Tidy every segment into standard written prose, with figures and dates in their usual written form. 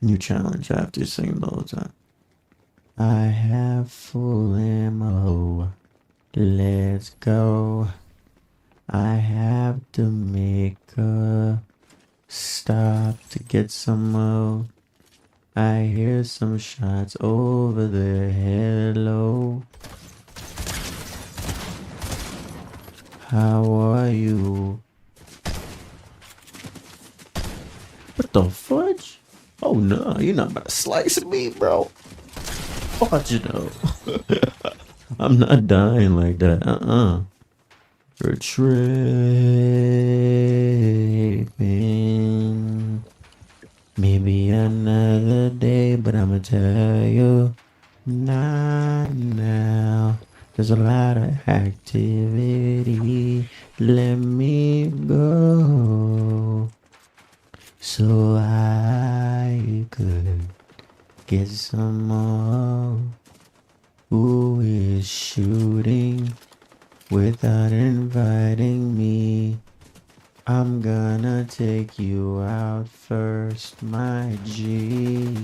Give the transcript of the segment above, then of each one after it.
New challenge. I have to sing the whole time. I have full ammo. Let's go. I have to make a stop to get some more. I hear some shots over there. Hello. How are you? What the fudge? Oh no, you're not about to slice me, bro. Watch it though. I'm not dying like that. Retrieving. Maybe another day, but I'ma tell you, not now. There's a lot of activity. Let me go so I could get some more. Who is shooting without inviting me? I'm gonna take you out first, my G.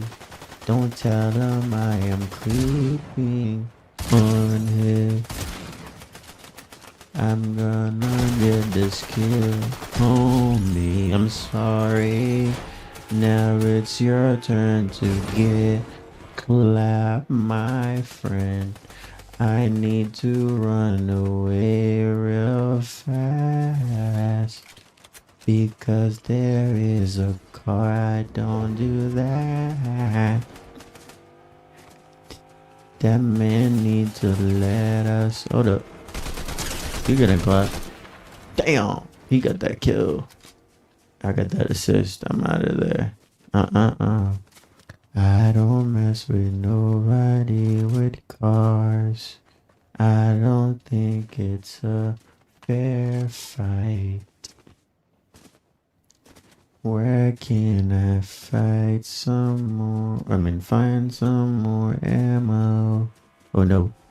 Don't tell him I am creeping on him. I'm gonna get this kill, homie. I'm sorry. Now it's your turn to get clapped, my friend. I need to run away real fast because there is a car. I don't do that. That man needs to let us. Hold up. You getting clap? Damn. He got that kill. I got that assist. I'm out of there. I don't mess with nobody with cars. I don't think it's a fair fight. Where can I fight some more? Find some more ammo. Oh no.